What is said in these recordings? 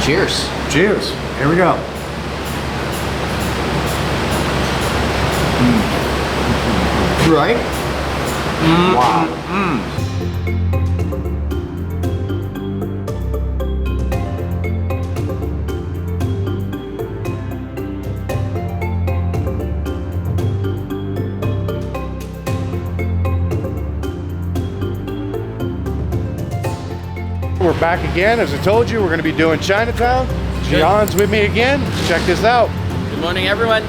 Cheers. Cheers. Here we go. Right? Wow. We're back again. As I told you, we're going to be doing Chinatown. Jian's with me again. Check this out. Good morning, everyone.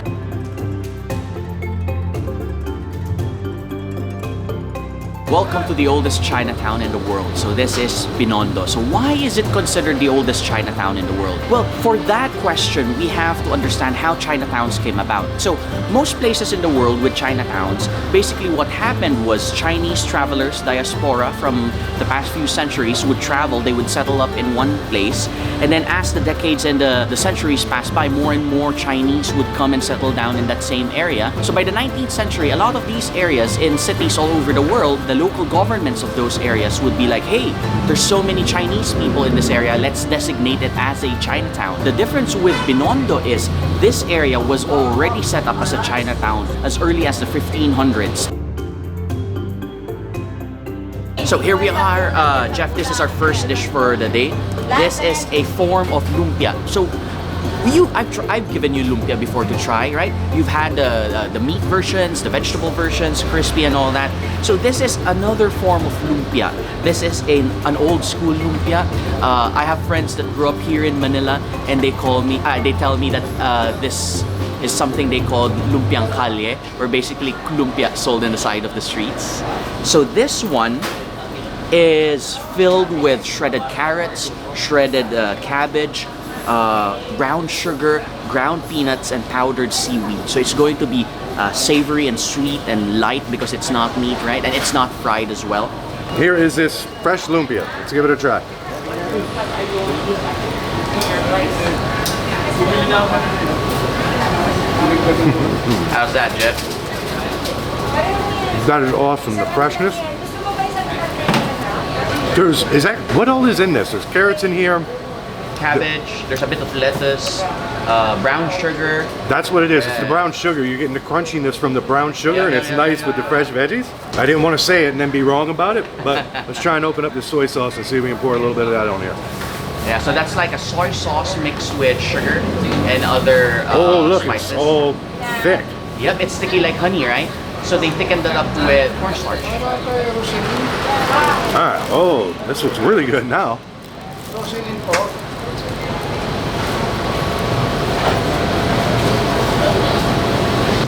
Welcome to the oldest Chinatown in the world. So this is Binondo. So why is it considered the oldest Chinatown in the world? Well, for that question, we have to understand how Chinatowns came about. So most places in the world with Chinatowns, basically what happened was Chinese travelers, diaspora from the past few centuries would travel, they would settle up in one place. And then as the decades and the centuries passed by, more and more Chinese would come and settle down in that same area. So by the 19th century, a lot of these areas in cities all over the world, the local governments of those areas would be like, hey, there's so many Chinese people in this area, let's designate it as a Chinatown. The difference with Binondo is this area was already set up as a Chinatown as early as the 1500s. So here we are, Jeff, this is our first dish for the day. This is a form of lumpia. So I've given you lumpia before to try, right? You've had the meat versions, the vegetable versions, crispy and all that. So this is another form of lumpia. This is an old school lumpia. I have friends that grew up here in Manila, and they tell me that this is something they call lumpiang kalye, or basically lumpia sold in the side of the streets. So this one is filled with shredded carrots, shredded cabbage, brown sugar, ground peanuts, and powdered seaweed. So it's going to be savory and sweet and light because it's not meat, right? And it's not fried as well. Here is this fresh lumpia. Let's give it a try. How's that, Jeff? That is awesome. The freshness. What all is in this? There's carrots in here. Cabbage, there's a bit of lettuce, brown sugar. That's what it is. It's the brown sugar. You're getting the crunchiness from the brown sugar, and it's nice with the fresh veggies. I didn't want to say it and then be wrong about it, but let's try and open up the soy sauce and see if we can pour a little bit of that on here. Yeah, so that's like a soy sauce mixed with sugar and other oh, look, spices. It's all thick. Yep, it's sticky like honey, right? So they thickened it up with cornstarch. Alright, oh, this looks really good now.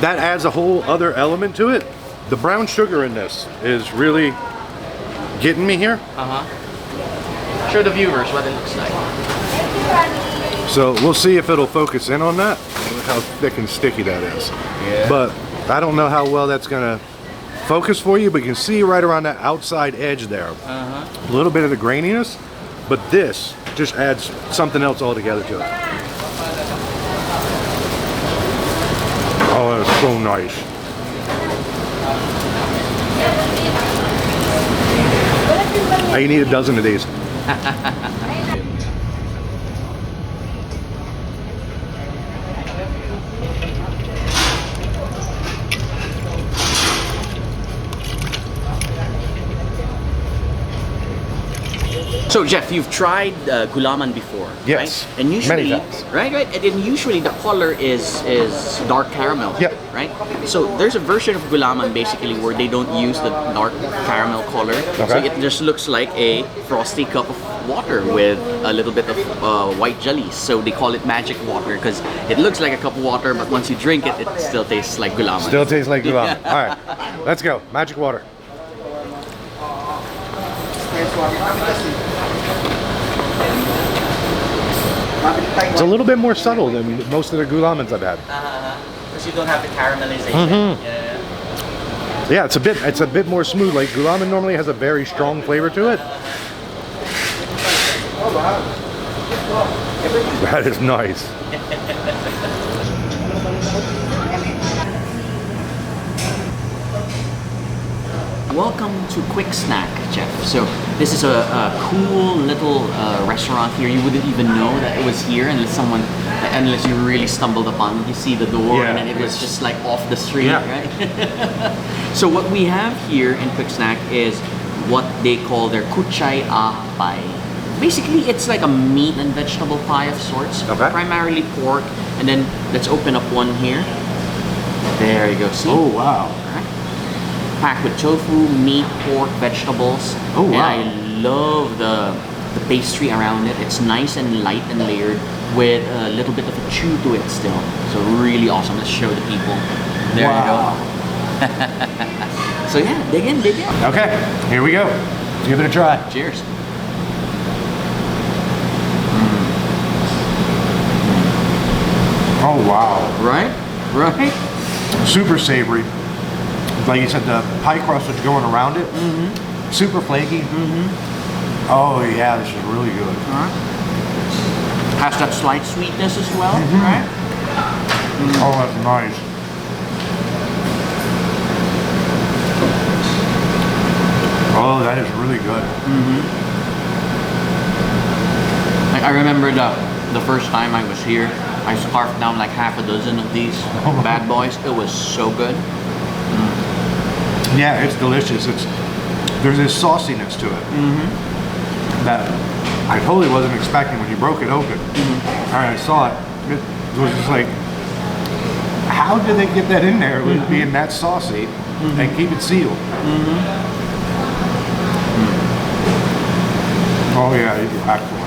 That adds a whole other element to it. The brown sugar in this is really getting me here. Show the viewers what it looks like. So we'll see if it'll focus in on that. Look how thick and sticky that is. Yeah. But I don't know how well that's gonna focus for you, but you can see right around that outside edge there. A little bit of the graininess, but this just adds something else altogether to it. Oh, that's so nice. You need a dozen of these. So Jeff, you've tried gulaman before, yes, right? And usually, many times. right, and then usually the color is dark caramel, yep, right? So there's a version of gulaman basically where they don't use the dark caramel color, so it just looks like a frosty cup of water with a little bit of white jellies. So they call it magic water because it looks like a cup of water, but once you drink it, it still tastes like gulaman. Still tastes like gulaman. All right, let's go. Magic water. It's a little bit more subtle than most of the gulamans I've had. Because you don't have the caramelization. Yeah, it's a bit more smooth. Like gulaman normally has a very strong flavor to it. That is nice. Welcome to Quick Snack, Jeff. So this is a cool little restaurant here. You wouldn't even know that it was here unless you really stumbled upon it. You see the door and then it was just like off the street, right? So what we have here in Quick Snack is what they call their kuchay pie. Basically, it's like a meat and vegetable pie of sorts. Okay. Primarily pork, and then let's open up one here. There you go. See? Oh wow! Packed with tofu, meat, pork, vegetables. Oh wow! And I love the pastry around it. It's nice and light and layered with a little bit of a chew to it still. So really awesome. Let's show the people. There you go. So yeah, dig in, dig in. Okay, here we go. Let's give it a try. Cheers. Oh wow! Right? Right? Super savory. Like you said, the pie crust is going around it. Super flaky. Oh yeah, this is really good. Has that slight sweetness as well, right? Oh, that's nice. Oh, that is really good. I remember the first time I was here, I scarfed down like half a dozen of these bad boys. It was so good. Yeah, it's delicious. There's this sauciness to it that I totally wasn't expecting when you broke it open. And I saw it. It was just like, how did they get that in there with being that saucy and keep it sealed? Oh yeah, it's excellent.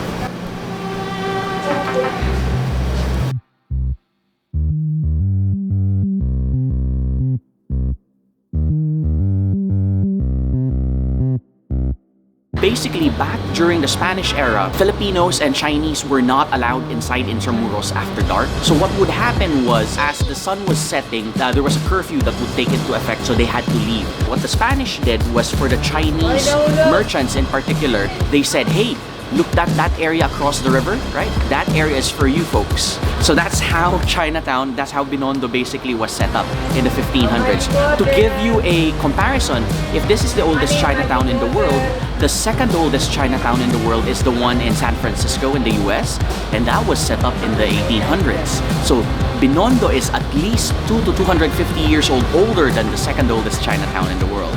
Basically, back during the Spanish era, Filipinos and Chinese were not allowed inside Intramuros after dark. So what would happen was, as the sun was setting, there was a curfew that would take into effect, so they had to leave. What the Spanish did was, for the Chinese merchants in particular, they said, hey, look, that area across the river, right? That area is for you folks. So that's how Chinatown, that's how Binondo basically was set up in the 1500s. To give you a comparison, if this is the oldest Chinatown in the world, the second oldest Chinatown in the world is the one in San Francisco in the US, and that was set up in the 1800s. So Binondo is at least 200 to 250 years old, older than the second oldest Chinatown in the world.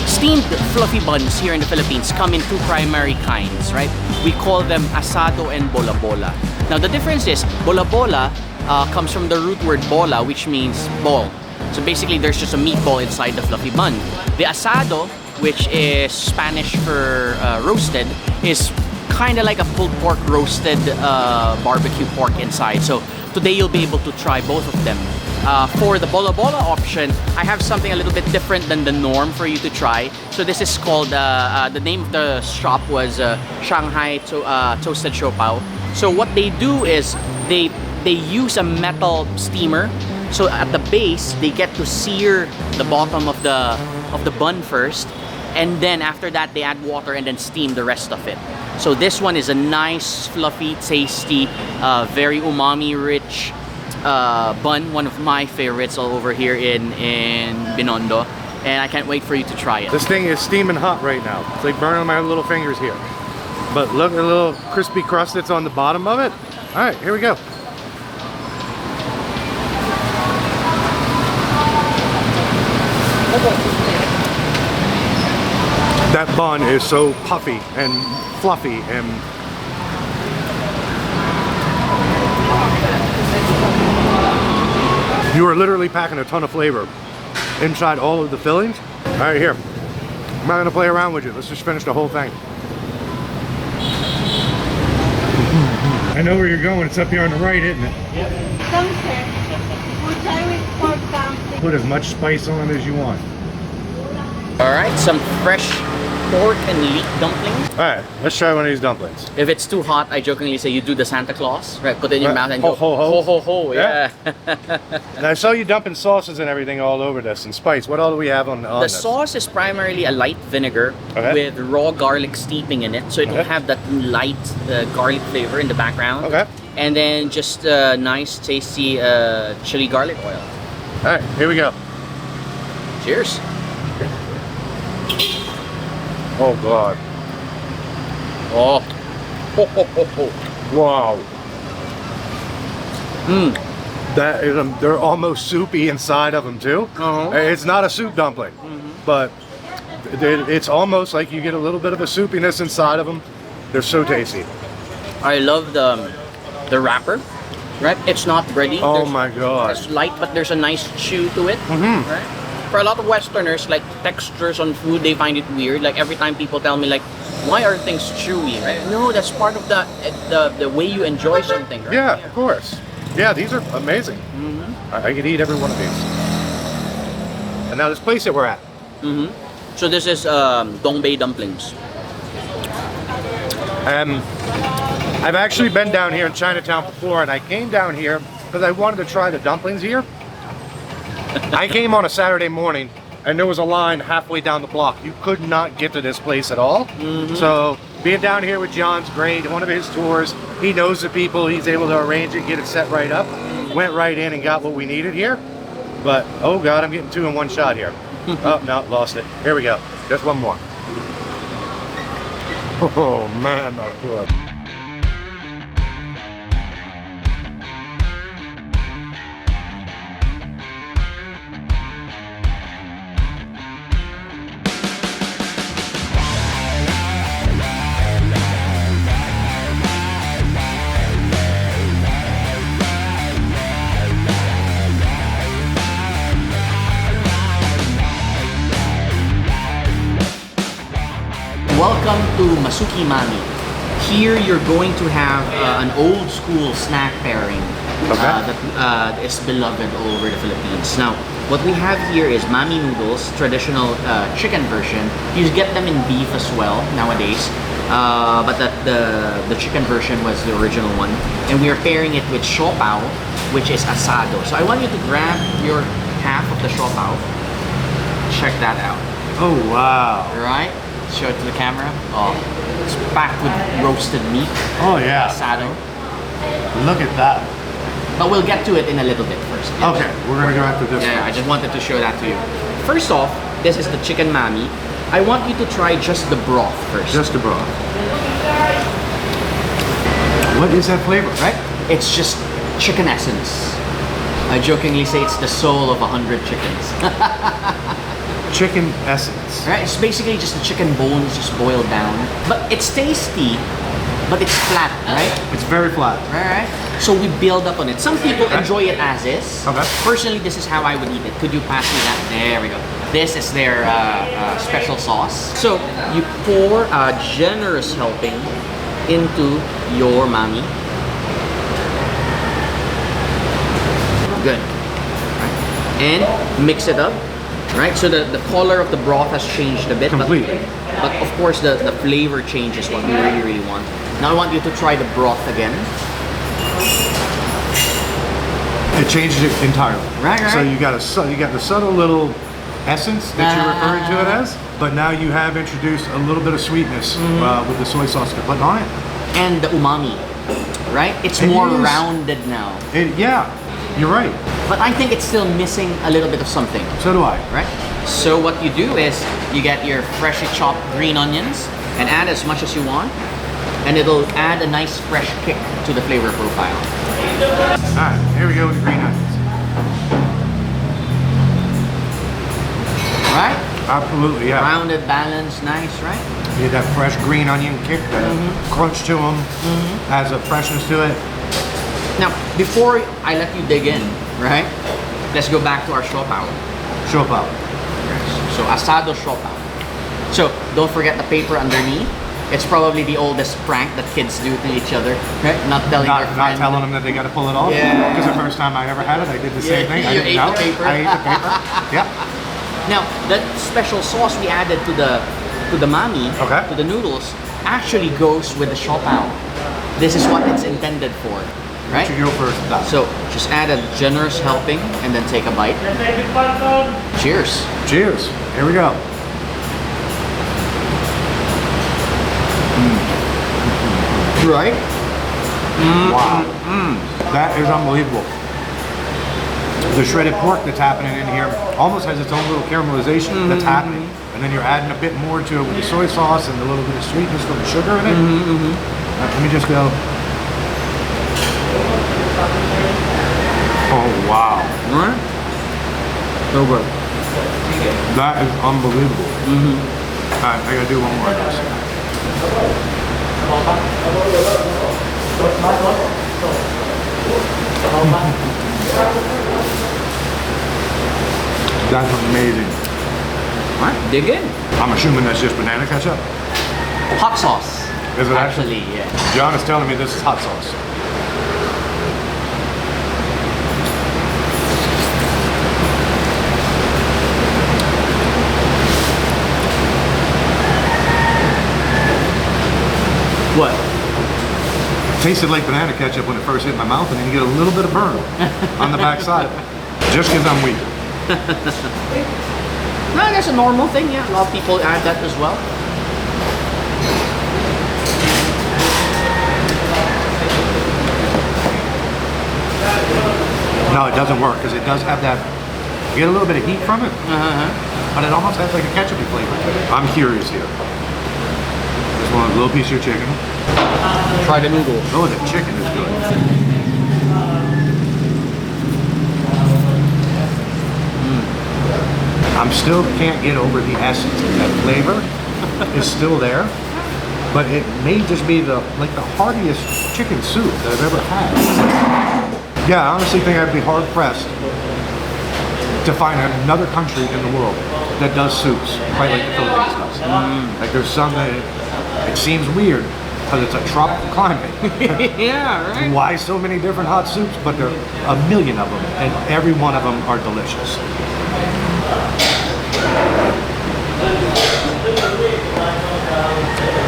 Steamed fluffy buns here in the Philippines come in two primary kinds, right? We call them asado and bola-bola. Now the difference is, bola-bola comes from the root word bola, which means ball. So basically there's just a meatball inside the fluffy bun. The asado, which is Spanish for roasted, is kind of like a pulled pork roasted barbecue pork inside. So today you'll be able to try both of them. For the bola-bola option, I have something a little bit different than the norm for you to try. So this is called, the name of the shop was Shanghai Toasted Siopao. So what they do is they use a metal steamer. So at the base, they get to sear the bottom of the bun first, and then after that they add water and then steam the rest of it. So this one is a nice, fluffy, tasty, very umami-rich bun, one of my favorites all over here in Binondo, and I can't wait for you to try it. This thing is steaming hot right now. It's like burning my little fingers here. But look at the little crispy crust that's on the bottom of it. All right, here we go. That bun is so puffy and fluffy and you are literally packing a ton of flavor inside all of the fillings. All right, here. I'm not gonna play around with you. Let's just finish the whole thing. I know where you're going. It's up here on the right, isn't it? Yep. Put as much spice on as you want. All right, some fresh pork and leek dumplings. All right, let's try one of these dumplings. If it's too hot, I jokingly say you do the Santa Claus, right? Put it in your mouth and ho, go ho, ho. ho ho ho, yeah. And I saw you dumping sauces and everything all over this and spice. What all do we have on The this? sauce is primarily a light vinegar with raw garlic steeping in it, so it will have that light garlic flavor in the background. Okay. And then just nice, tasty chili garlic oil. All right, here we go. Cheers. Oh God. Oh. Ho, ho, ho, ho. Wow. Mm. That is, they're almost soupy inside of them too. It's not a soup dumpling, but it's almost like you get a little bit of a soupiness inside of them. They're so tasty. I love the wrapper, right? It's not bready. Oh my God. It's light, but there's a nice chew to it, right? For a lot of Westerners, like textures on food, they find it weird. Like every time people tell me like, why are things chewy, right? No, that's part of the way you enjoy something, right? Yeah, of course. Yeah, these are amazing. I could eat every one of these. And now this place that we're at. So this is Dongbei dumplings. I've actually been down here in Chinatown before, and I came down here because I wanted to try the dumplings here. I came on a Saturday morning, and there was a line halfway down the block. You could not get to this place at all. So being down here with Jian's great. One of his tours, he knows the people. He's able to arrange it, get it set right up. Went right in and got what we needed here. But oh God, I'm getting two in one shot here. Oh no, lost it. Here we go. Just one more. Oh man, that's good. Welcome to Masuki Mami. Here you're going to have an old school snack pairing that is beloved all over the Philippines. Now, what we have here is Mami noodles, traditional chicken version. You get them in beef as well nowadays, but the chicken version was the original one. And we are pairing it with siopao, which is asado. So I want you to grab your half of the siopao. Check that out. Oh wow. Right? Show it to the camera. Oh, it's packed with roasted meat. Oh yeah. Asado. Look at that. But we'll get to it in a little bit first. Okay, we're gonna go after this. Yeah, I just wanted to show that to you. First off, this is the chicken mami. I want you to try just the broth first. Just the broth. What is that flavor? Right? It's just chicken essence. I jokingly say it's the soul of 100 chickens. Chicken essence. Right? It's basically just the chicken bones just boiled down. But it's tasty, but it's flat, right? It's very flat. Right? So we build up on it. Some people enjoy it as is. Okay. Personally, this is how I would eat it. Could you pass me that? There we go. This is their special sauce. So you pour a generous helping into your mami. Good. Right. And mix it up. Right, so the color of the broth has changed a bit. Completely. But of course the flavor change is what we really want. Now I want you to try the broth again. It changes it entirely. Right. So you got the subtle little essence that you're referring to it as, but now you have introduced a little bit of sweetness with the soy sauce to put on it. And the umami, right? It's more rounded now. Yeah, you're right. But I think it's still missing a little bit of something. So do I. Right? So what you do is you get your freshly chopped green onions and add as much as you want, and it'll add a nice fresh kick to the flavor profile. Alright, here we go with the green onions. Right? Absolutely, yeah. Rounded, balanced, nice, right? You get that fresh green onion kick, that crunch to them, adds a freshness to it. Now, before I let you dig in, right? Let's go back to our siopao. Siopao. So asado siopao. So don't forget the paper underneath. It's probably the oldest prank that kids do to each other, right? Not telling their friend. Not telling them that they got to pull it off. Yeah. Because the first time I ever had it, I did the same thing. I ate the paper. I ate the paper. Yeah. Now that special sauce we added to the mami, to the noodles, actually goes with the siopao. This is what it's intended for. Right? You go first. So just add a generous helping and then take a bite. Cheers. Cheers. Here we go. Right? Wow. That is unbelievable. The shredded pork that's happening in here almost has its own little caramelization that's happening. And then you're adding a bit more to it with the soy sauce and a little bit of sweetness from the sugar in it. Let me just go. Oh, wow. Right? So good. That is unbelievable. Alright, I gotta do one more of this. That's amazing. Alright, dig in. I'm assuming that's just banana ketchup. Hot sauce. Is it Actually, yeah. John is telling me this is hot sauce. What? Tasted like banana ketchup when it first hit my mouth, and then you get a little bit of burn on the back side. Just because I'm weak. No, that's a normal thing, yeah. A lot of people add that as well. No, it doesn't work because it does have that. You get a little bit of heat from it, but it almost has like a ketchupy flavor to it. I'm curious here. Just want a little piece of your chicken. Try the noodles. Oh, the chicken is good. I'm still can't get over the essence. That flavor is still there, but it may just be the heartiest chicken soup that I've ever had. Yeah, I honestly think I'd be hard pressed to find another country in the world that does soups quite like the Philippines does. Like there's some that it seems weird because it's a tropical climate. Yeah, right. Why so many different hot soups? But there are a million of them, and every one of them are delicious.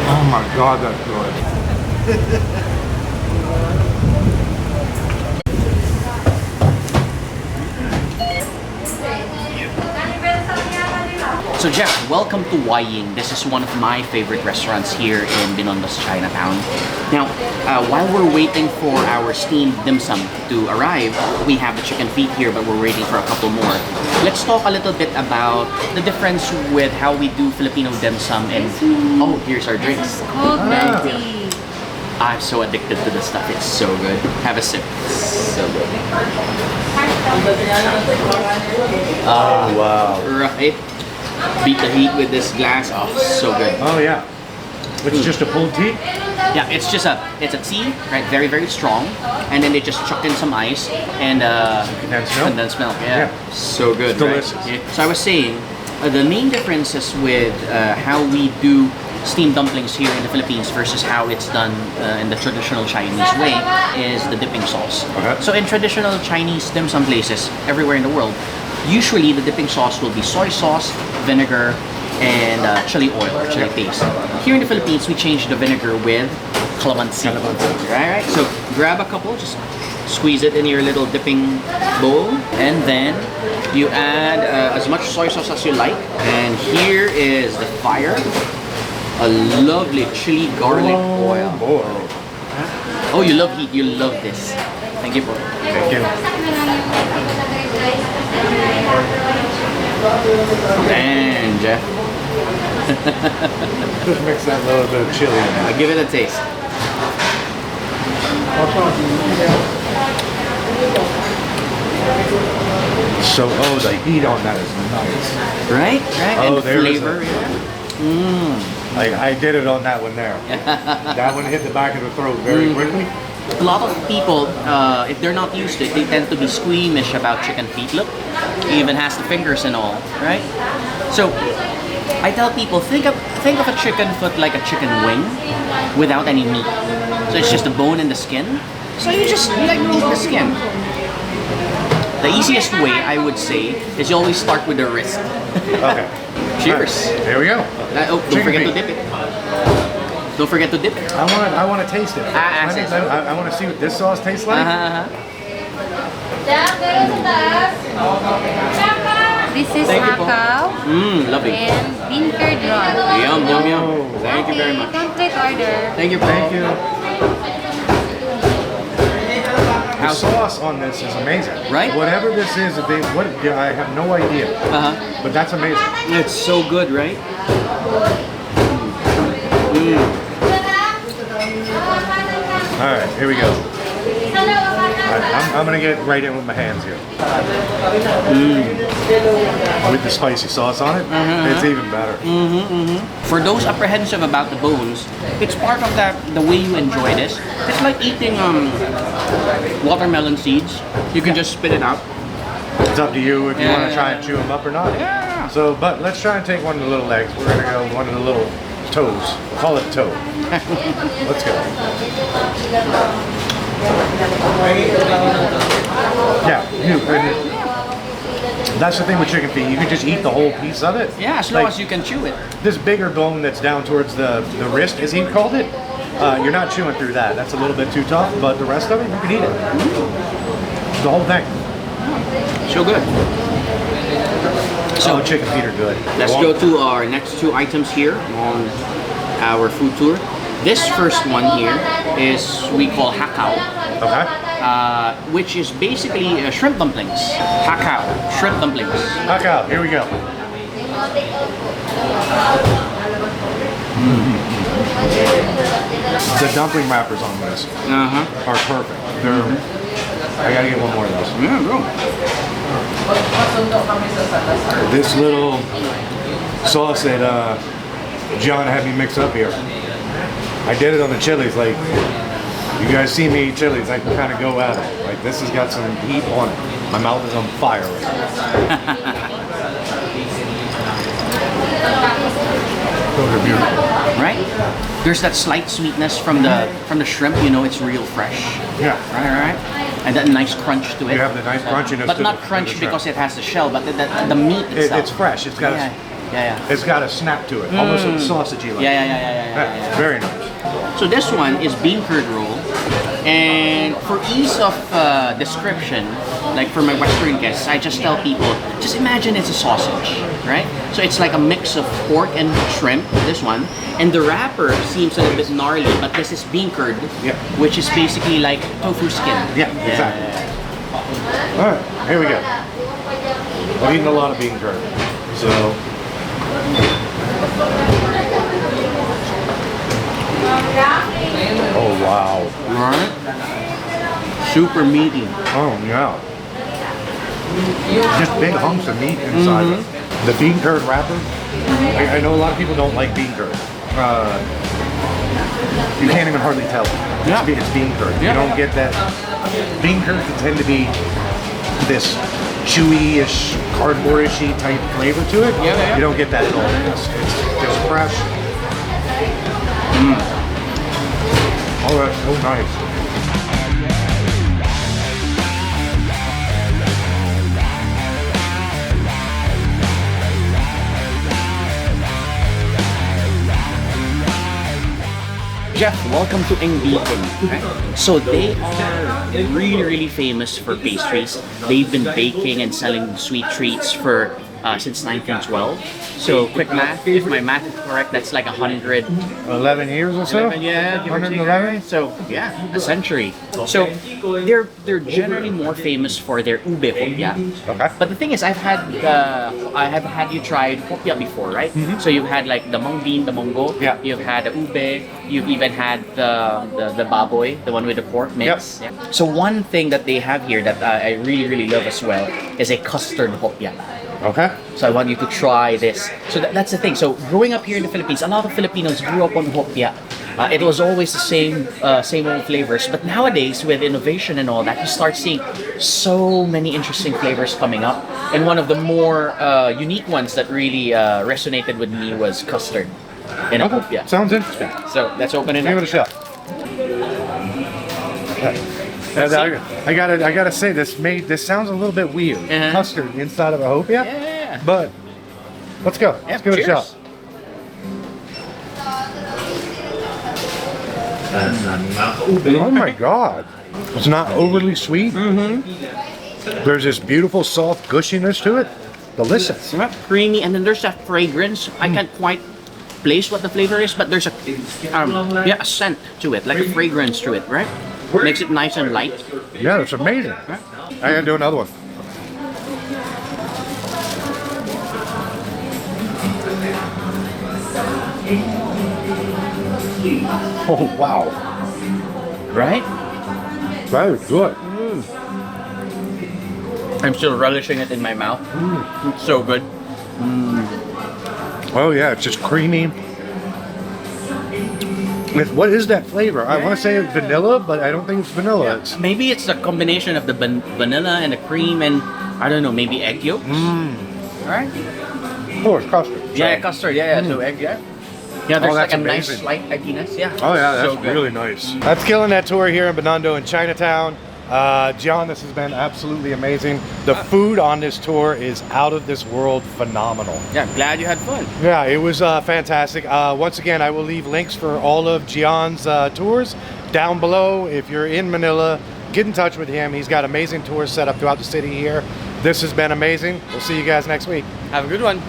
Oh my God, that's good. So Jeff, welcome to Ying. This is one of my favorite restaurants here in Binondo's Chinatown. Now, while we're waiting for our steamed dim sum to arrive, we have the chicken feet here, but we're waiting for a couple more. Let's talk a little bit about the difference with how we do Filipino dim sum and... Oh, here's our drinks. Thank you. I'm so addicted to this stuff. It's so good. Have a sip. It's so good. Oh, wow. Right? Beat the heat with this glass. Oh, so good. Oh, yeah. Which is just a pulled tea? Yeah, it's a tea, right? Very, very strong. And then they just chucked in some ice and condensed milk. Yeah. So good. It's delicious. Right? Yeah. So I was saying, the main differences with how we do steamed dumplings here in the Philippines versus how it's done in the traditional Chinese way is the dipping sauce. Okay. So in traditional Chinese dim sum places everywhere in the world, usually the dipping sauce will be soy sauce, vinegar, and chili oil or chili paste. Here in the Philippines, we change the vinegar with calamansi. Right? So grab a couple, just squeeze it in your little dipping bowl, and then you add as much soy sauce as you like. And here is the fire. A lovely chili garlic oil. Boy. Oh, you love heat. You love this. Thank you, bro. Thank you. And Jeff. Just mix that little bit of chili in there. I'll give it a taste. So, oh, the heat on that is nice. Right? Right? Oh, and the there is flavor. I did it on that one there. That one hit the back of the throat very quickly. A lot of people, if they're not used to it, they tend to be squeamish about chicken feet. Look, it even has the fingers and all, right? So, I tell people, think of a chicken foot like a chicken wing without any meat. So it's just the bone and the skin. So you just eat the skin. The easiest way, I would say, is you always start with the wrist. Okay. Cheers. Here we go. Oh, don't forget to dip it. Don't forget to dip it. I want to taste it. Taste it. I want to see what this sauce tastes like. This is Thank you po. Macau Lovely. and bean curd roll. Yum, yum, yum. Thank you very much. Complete order. Thank you, po. Thank you. The sauce on this is amazing. Right? Whatever this is, I have no idea. But that's amazing. It's so good, right? All right, here we go. All right, I'm gonna get right in with my hands here. With the spicy sauce on it, it's even better. For those apprehensive about the bones, it's part of the way you enjoy this. It's like eating watermelon seeds. You can just spit it out. It's up to you if you want to try and chew them up or not. Yeah. So, but let's try and take one of the little legs. We're gonna go one of the little toes. Call it a toe. Let's go. That's the thing with chicken feet. You can just eat the whole piece of it. Yeah, as long as you can chew it. This bigger bone that's down towards the wrist, as he called it, you're not chewing through that. That's a little bit too tough, but the rest of it, you can eat it. The whole thing. So good. So chicken feet are good. Let's go to our next two items here on our food tour. This first one here is we call hakao. Okay. Which is basically shrimp dumplings. Hakao, shrimp dumplings. Hakao, here we go. The dumpling wrappers on this are perfect. I gotta get one more of those. Yeah, bro. This little sauce that Jian had me mix up here. I did it on the chilies. Like, you guys see me eat chilies, I can kind of go at it. Like, this has got some heat on it. My mouth is on fire right now. Those are beautiful. Right? There's that slight sweetness from the shrimp. You know, it's real fresh. Yeah. Right. And that nice crunch to it. You have the nice crunchiness. But not crunch because it has the shell, but the meat itself. It's fresh. It's got it's got a snap to it, almost like sausagey like. Yeah. Very nice. So this one is bean curd roll, and for ease of description, like for my Western guests, I just tell people, just imagine it's a sausage, right? So it's like a mix of pork and shrimp, this one, and the wrapper seems a little bit gnarly, but this is bean curd, which is basically like tofu skin. Yeah, exactly. All right, here we go. I've eaten a lot of bean curd, so. Oh wow! Right? Super meaty. Oh yeah! Just big hunks of meat inside of it. The bean curd wrapper. I know a lot of people don't like bean curd. You can't even hardly tell. It's bean curd. You don't get that. Bean curd can tend to be this chewy-ish, cardboard-ishy type flavor to it. You don't get that at all. It's just fresh. Oh, that's so nice. Jeff, welcome to Eng Beacon. So they are really famous for pastries. They've been baking and selling sweet treats for since 1912. So quick math, if my math is correct, that's like 11 years or so? 11, yeah, give or take. 111? So yeah, a century. So they're generally more famous for their ube hopya. Okay. But the thing is, I have had you tried hopya before, right? So you've had like the mung bean, the munggo. Yeah. You've had the ube. You've even had the baboy, the one with the pork mix. Yep. Yeah. So one thing that they have here that I really love as well is a custard hopya. Okay. So I want you to try this. So that's the thing. So growing up here in the Philippines, a lot of Filipinos grew up on hopya. It was always the same old flavors. But nowadays, with innovation and all that, you start seeing so many interesting flavors coming up. And one of the more unique ones that really resonated with me was custard in a hopya. Sounds interesting. So let's open it Give up. it a shot. I gotta say this sounds a little bit weird. Custard inside of a hopia. Yeah. But let's go. Let's give it a shot. Oh my god. It's not overly sweet. There's this beautiful soft gushiness to it. Delicious. Creamy, and then there's that fragrance. I can't quite place what the flavor is, but there's a scent to it, like a fragrance to it, right? Makes it nice and light. Yeah, it's amazing. I gotta do another one. Oh wow, Right? that is good. I'm still relishing it in my mouth. It's so good. Oh yeah, it's just creamy. What is that flavor? I want to say it's vanilla, but I don't think it's vanilla. It's Maybe it's a combination of the vanilla and the cream and I don't know, maybe egg yolks. Right? oh, it's custard. Yeah, custard. Yeah, so egg. Yeah. Yeah, there's like that's a nice amazing. slight egginess. Yeah. Oh yeah, that's So good. really nice. That's killing that tour here in Binondo in Chinatown. Jian, this has been absolutely amazing. The food on this tour is out of this world phenomenal. Yeah, glad you had fun. Yeah, it was fantastic. Once again, I will leave links for all of Jian's tours down below. If you're in Manila, get in touch with him. He's got amazing tours set up throughout the city here. This has been amazing. We'll see you guys next week. Have a good one.